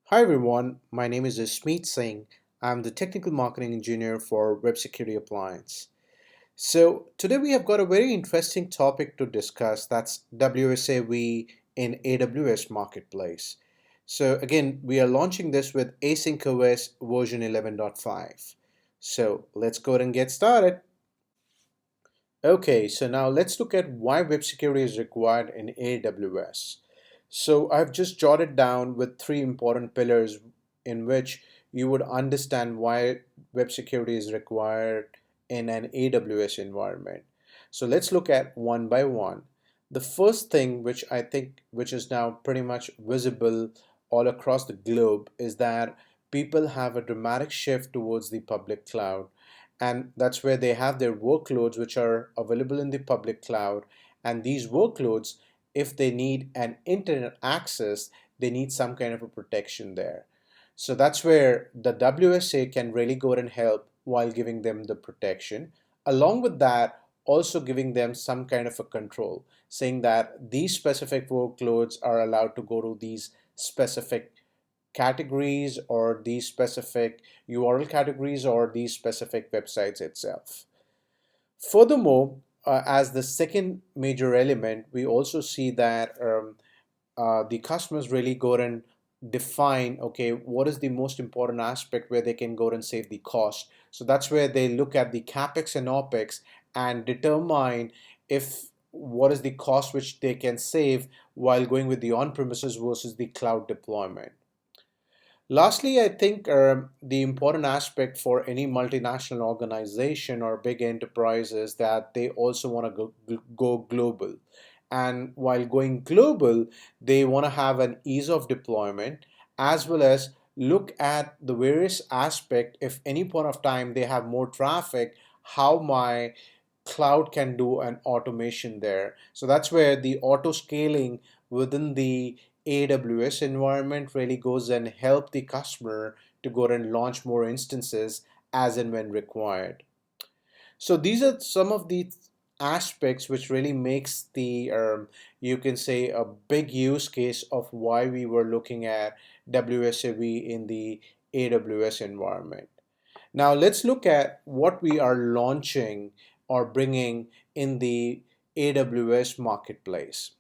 Hi everyone, my name is Asmeet Singh. I'm the technical marketing engineer for Web Security Appliance. So today we have got a very interesting topic to discuss, that's WSAv in AWS Marketplace. So again, we are launching this with Async OS version 11.5. So let's go ahead and get started. Okay, so now let's look at why web security is required in AWS. So I've just jotted down with three important pillars in which you would understand why web security is required in an AWS environment. So let's look at one by one. The first thing which I think which is now pretty much visible all across the globe is that people have a dramatic shift towards the public cloud, and that's where they have their workloads which are available in the public cloud. And these workloads, if they need an internet access, they need some kind of a protection there. So that's where the WSA can really go and help while giving them the protection. Along with that, also giving them some kind of a control, saying that these specific workloads are allowed to go to these specific categories or these specific URL categories or these specific websites itself. Furthermore, as the second major element, we also see that the customers really go and define, okay, what is the most important aspect where they can go and save the cost. So that's where they look at the capex and opex and determine if what is the cost which they can save while going with the on-premises versus the cloud deployment. Lastly, I think the important aspect for any multinational organization or big enterprise is that they also want to go global. And while going global, they want to have an ease of deployment as well as look at the various aspect. If any point of time they have more traffic, how my cloud can do an automation there. So that's where the auto scaling within the AWS environment really goes and help the customer to go and launch more instances as and when required. So these are some of the aspects which really makes the you can say a big use case of why we were looking at WSAV in the AWS environment. Now let's look at what we are launching or bringing in the AWS marketplace.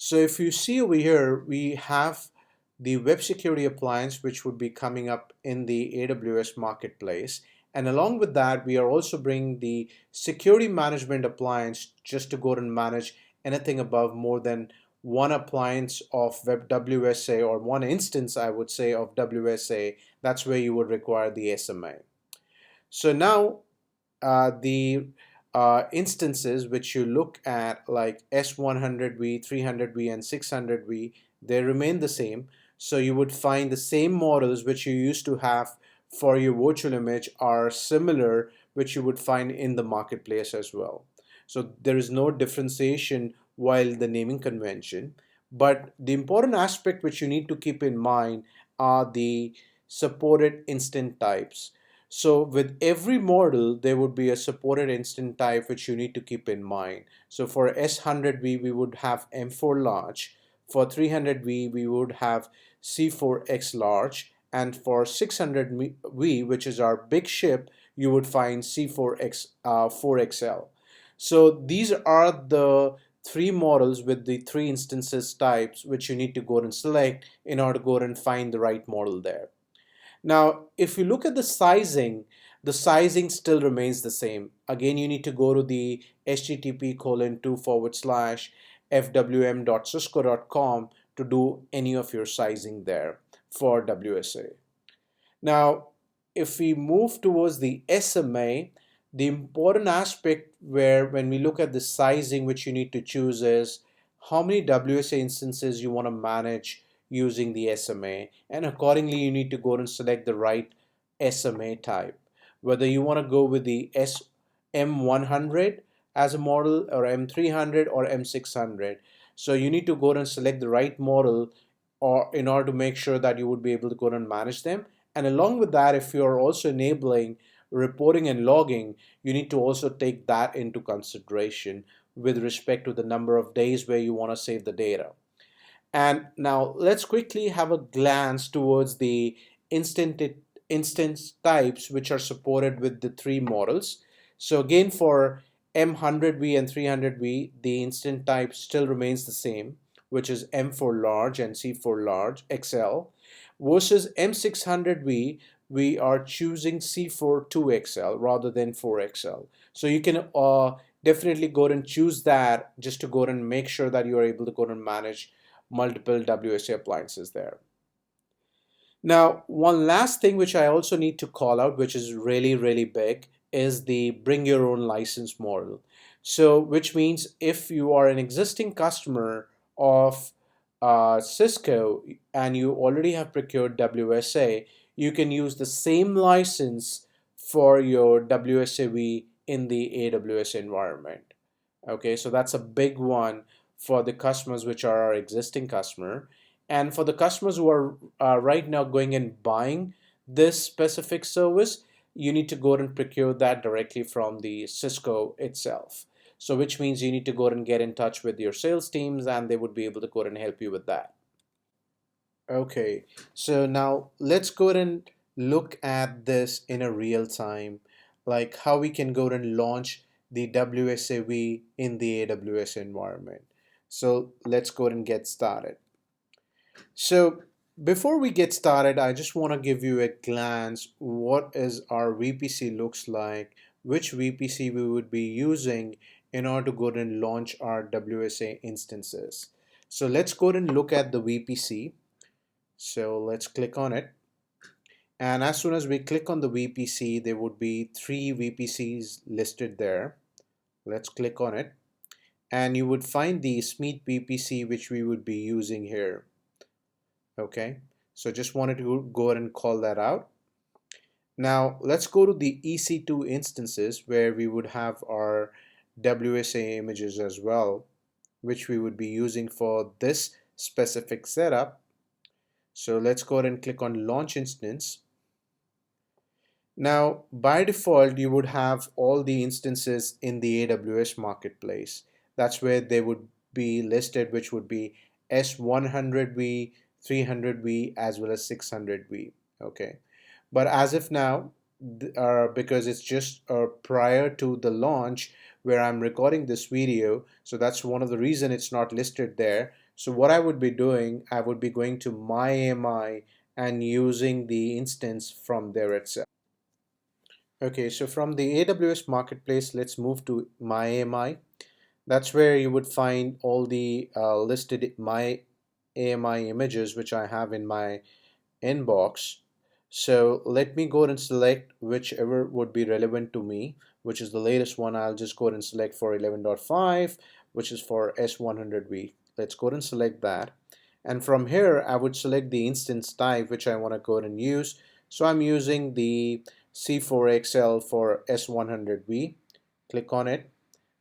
So if you see over here, we have the web security appliance, which would be coming up in the AWS marketplace. And along with that, we are also bringing the security management appliance just to go and manage anything above more than one appliance of web WSA or one instance, I would say, of WSA. That's where you would require the SMA. So now the instances which you look at like S100V, 300V, and 600V, they remain the same. So you would find the same models which you used to have for your virtual image are similar, which you would find in the marketplace as well. So there is no differentiation while the naming convention. But the important aspect which you need to keep in mind are the supported instant types. So with every model, there would be a supported instant type which you need to keep in mind. So for S100V, we would have M4 large. For 300V, we would have C4X large. And for 600V, which is our big ship, you would find C4X 4XL. So these are the three models with the three instances types which you need to go and select in order to go and find the right model there. Now, if you look at the sizing still remains the same. Again, you need to go to the http://fwm.cisco.com to do any of your sizing there for WSA. Now, if we move towards the SMA, the important aspect where when we look at the sizing which you need to choose is how many WSA instances you want to manage using the SMA, and accordingly you need to go and select the right SMA type. Whether you want to go with the M100 as a model or M300 or M600. So you need to go and select the right model or in order to make sure that you would be able to go and manage them. And along with that, if you're also enabling reporting and logging, you need to also take that into consideration with respect to the number of days where you want to save the data. And now let's quickly have a glance towards the instant instance types which are supported with the three models. So again, for M100V and 300V, the instant type still remains the same, which is M for large and C for large XL, versus M600V, we are choosing C for 2XL rather than 4XL. So you can definitely go ahead and choose that just to go ahead and make sure that you are able to go ahead and manage multiple WSA appliances there. Now, one last thing which I also need to call out, which is really, really big, is the bring your own license model. So, which means if you are an existing customer of Cisco and you already have procured WSA, you can use the same license for your WSAV in the AWS environment. Okay, so that's a big one for the customers which are our existing customer. And for the customers who are right now going and buying this specific service, you need to go and procure that directly from the Cisco itself. So which means you need to go and get in touch with your sales teams and they would be able to go and help you with that. Okay, so now let's go ahead and look at this in a real time, like how we can go and launch the WSAV in the AWS environment. So let's go ahead and get started. So before we get started, I just want to give you a glance what is our VPC looks like, which VPC we would be using in order to go ahead and launch our WSA instances. So let's go ahead and look at the VPC. So let's click on it. And as soon as we click on the VPC, there would be three VPCs listed there. Let's click on it. And you would find the Smith VPC, which we would be using here. Okay, so just wanted to go ahead and call that out. Now let's go to the EC2 instances where we would have our WSA images as well, which we would be using for this specific setup. So let's go ahead and click on launch instance. Now, by default, you would have all the instances in the AWS marketplace. That's where they would be listed, which would be S100V, 300V, as well as 600V. Okay. But as of now, because it's just prior to the launch where I'm recording this video, so that's one of the reason it's not listed there. So what I would be doing, I would be going to my AMI and using the instance from there itself. Okay, so from the AWS Marketplace, let's move to My AMI. That's where you would find all the listed My AMI images which I have in my inbox. So let me go ahead and select whichever would be relevant to me, which is the latest one. I'll just go ahead and select for 11.5, which is for S100V. Let's go ahead and select that. And from here, I would select the instance type, which I want to go ahead and use. So I'm using the C4XL for S100V. Click on it,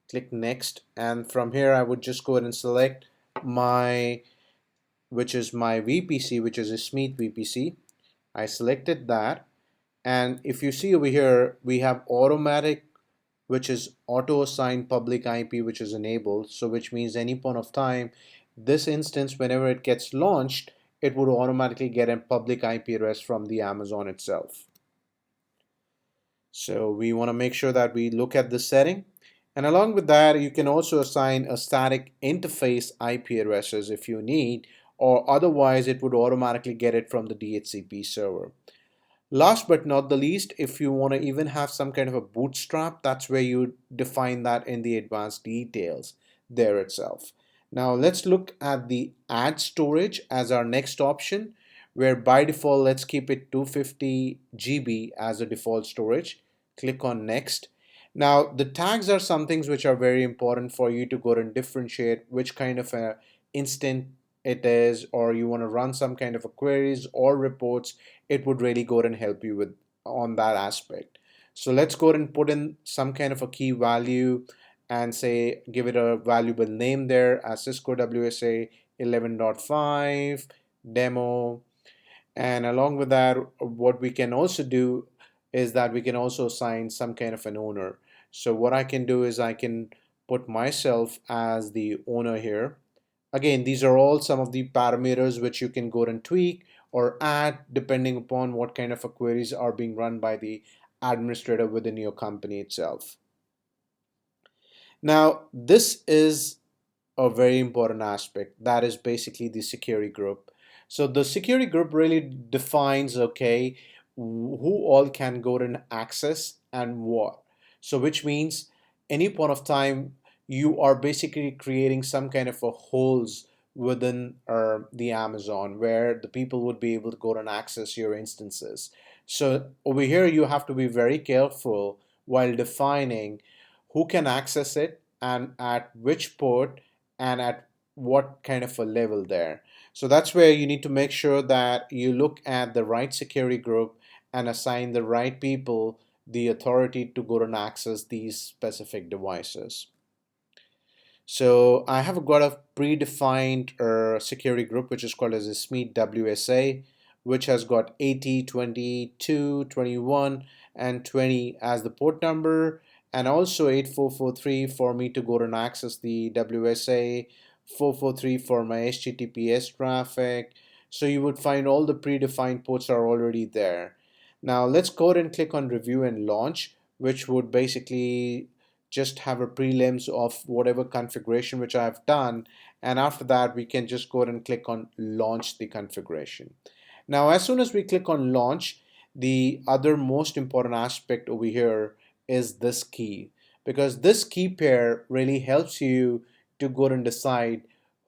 click next. And from here, I would just go ahead and select which is my VPC, which is a Smith VPC. I selected that. And if you see over here, we have automatic, which is auto assign public IP, which is enabled. So which means any point of time, this instance, whenever it gets launched, it would automatically get a public IP address from the Amazon itself. So we want to make sure that we look at this setting. And along with that, you can also assign a static interface IP addresses if you need, or otherwise it would automatically get it from the DHCP server. Last but not the least, if you want to even have some kind of a bootstrap, that's where you define that in the advanced details there itself. Now let's look at the add storage as our next option, where by default, let's keep it 250 GB as a default storage. Click on next. Now the tags are some things which are very important for you to go and differentiate which kind of a instant it is, or you want to run some kind of a queries or reports. It would really go and help you with on that aspect. So let's go and put in some kind of a key value and say give it a valuable name there as Cisco WSA 11.5 demo. And along with that, what we can also do is that we can also assign some kind of an owner. So what I can do is I can put myself as the owner here. Again, these are all some of the parameters which you can go and tweak or add depending upon what kind of queries are being run by the administrator within your company itself. Now, this is a very important aspect. That is basically the security group. So the security group really defines, okay, who all can go and access and what. So which means any point of time you are basically creating some kind of a holes within the Amazon where the people would be able to go and access your instances. So over here you have to be very careful while defining who can access it and at which port and at what kind of a level there. So that's where you need to make sure that you look at the right security group and assign the right people the authority to go and access these specific devices. So I have got a predefined security group which is called as a SMEET WSA, which has got 80, 22, 21, and 20 as the port number, and also 8443 for me to go and access the WSA, 443 for my HTTPS traffic. So you would find all the predefined ports are already there. Now let's go ahead and click on review and launch, which would basically just have a prelims of whatever configuration which I've done, and after that we can just go ahead and click on launch the configuration. Now as soon as we click on launch, the other most important aspect over here is this key, because this key pair really helps you to go and decide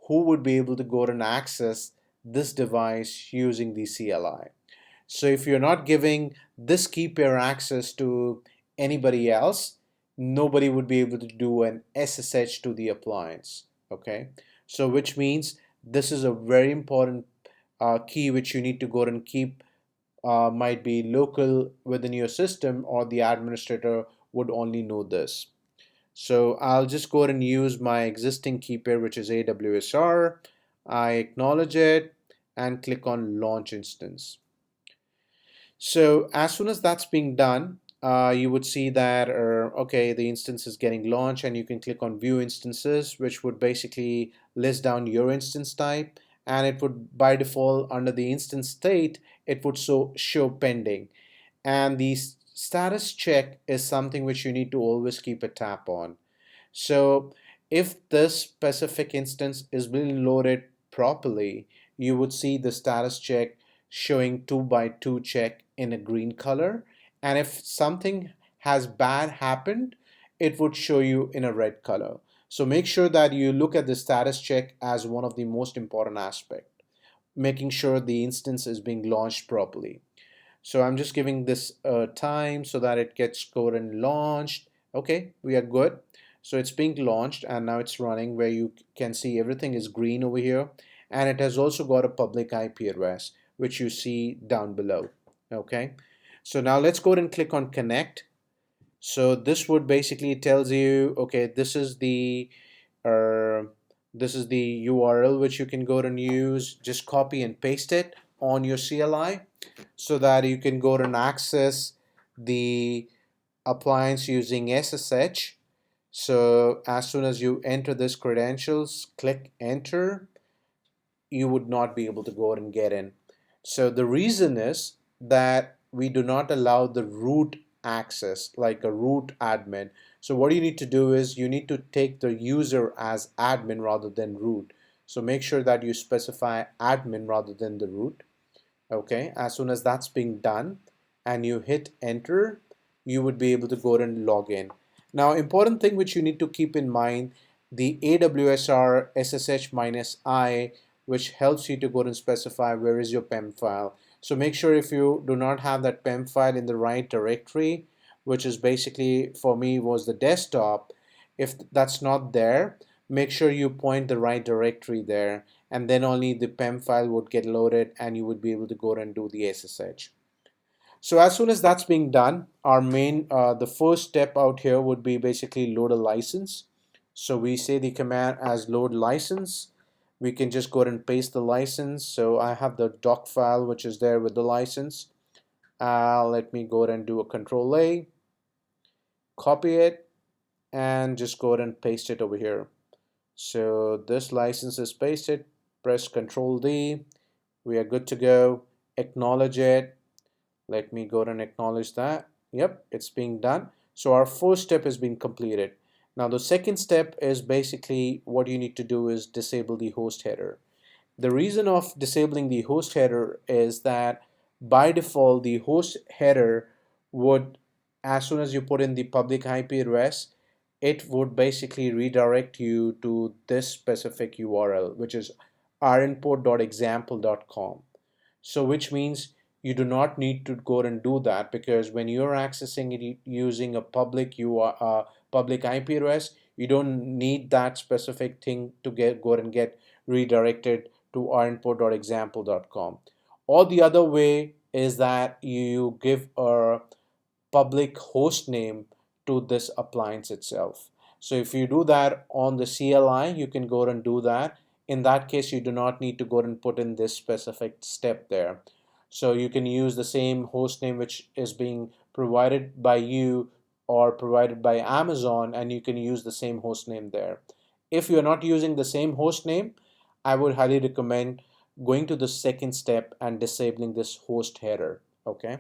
who would be able to go and access this device using the CLI. So if you're not giving this key pair access to anybody else, nobody would be able to do an SSH to the appliance. Okay, so which means this is a very important key which you need to go and keep, might be local within your system, or the administrator would only know this. So I'll just go ahead and use my existing key pair, which is AWSR. I acknowledge it and click on launch instance. So as soon as that's being done, you would see that, okay, the instance is getting launched, and you can click on view instances, which would basically list down your instance type, and it would by default under the instance state, it would show pending. And the status check is something which you need to always keep a tap on. So if this specific instance is being loaded properly, you would see the status check showing 2 by 2 check in a green color. And if something has bad happened, it would show you in a red color. So make sure that you look at the status check as one of the most important aspects, making sure the instance is being launched properly. So I'm just giving this time so that it gets code and launched. Okay, we are good. So it's being launched and now it's running, where you can see everything is green over here. And it has also got a public IP address, which you see down below. Okay, so now let's go ahead and click on connect. So this would basically tells you, okay, uh, this is the URL which you can go ahead and use. Just copy and paste it on your CLI so that you can go and access the appliance using SSH. So as soon as you enter this credentials, click enter, you would not be able to go and get in. So the reason is that we do not allow the root access, like a root admin. So what you need to do is you need to take the user as admin rather than root. So make sure that you specify admin rather than the root. Okay, as soon as that's being done and you hit enter, you would be able to go and log in. Now, important thing which you need to keep in mind, the AWSR SSH-I, which helps you to go and specify where is your PEM file. So make sure if you do not have that PEM file in the right directory, which is basically for me was the desktop, if that's not there, make sure you point the right directory there, and then only the PEM file would get loaded and you would be able to go and do the SSH. So as soon as that's being done, our the first step out here would be basically load a license. So we say the command as load license. We can just go ahead and paste the license. So I have the doc file which is there with the license. Let me go ahead and do a control A, copy it, and just go ahead and paste it over here. So this license is pasted. Press Control D. We are good to go. Acknowledge it. Let me go and acknowledge that. Yep, it's being done. So our first step has been completed. Now the second step is basically what you need to do is disable the host header. The reason of disabling the host header is that by default the host header would, as soon as you put in the public IP address, it would basically redirect you to this specific URL, which is rnport.example.com. So which means you do not need to go and do that, because when you're accessing it using a public IP address, you don't need that specific thing to go and get redirected to rnport.example.com. Or the other way is that you give a public host name to this appliance itself. So if you do that on the CLI, you can go and do that. In that case, you do not need to go and put in this specific step there. So you can use the same host name which is being provided by you or provided by Amazon, and you can use the same host name there. If you're not using the same host name, I would highly recommend going to the second step and disabling this host header. Okay.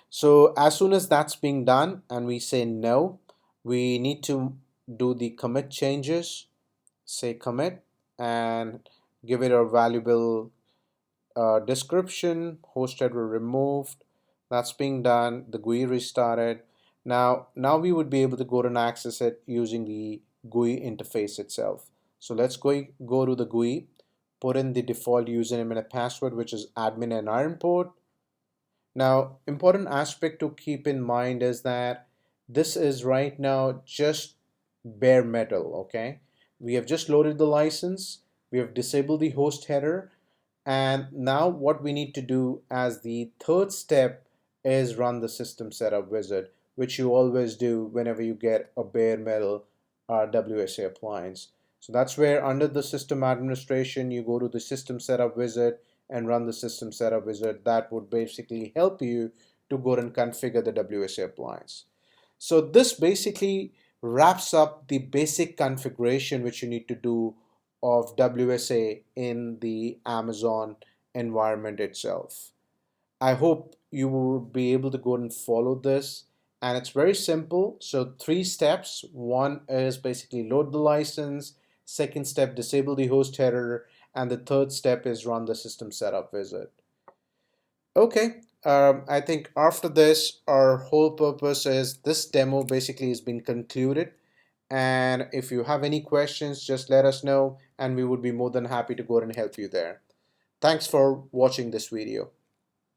So as soon as that's being done and we say no, we need to do the commit changes, say commit, and give it a valuable description. Host header removed. That's being done. The GUI restarted. Now we would be able to go and access it using the GUI interface itself. So let's go to the GUI, put in the default username and a password, which is admin and ironport. Now, important aspect to keep in mind is that this is right now just bare metal, okay? We have just loaded the license, we have disabled the host header, and now what we need to do as the third step is run the system setup wizard, which you always do whenever you get a bare metal WSA appliance. So that's where under the system administration, you go to the system setup wizard and run the system setup wizard. That would basically help you to go and configure the WSA appliance. So this basically wraps up the basic configuration which you need to do of WSA in the Amazon environment itself. I hope you will be able to go and follow this, and it's very simple. So three steps. One is basically load the license, second step disable the host header, and the third step is run the system setup wizard. Okay, I think after this our whole purpose is this demo basically has been concluded, and if you have any questions just let us know and we would be more than happy to go and help you there. Thanks for watching this video.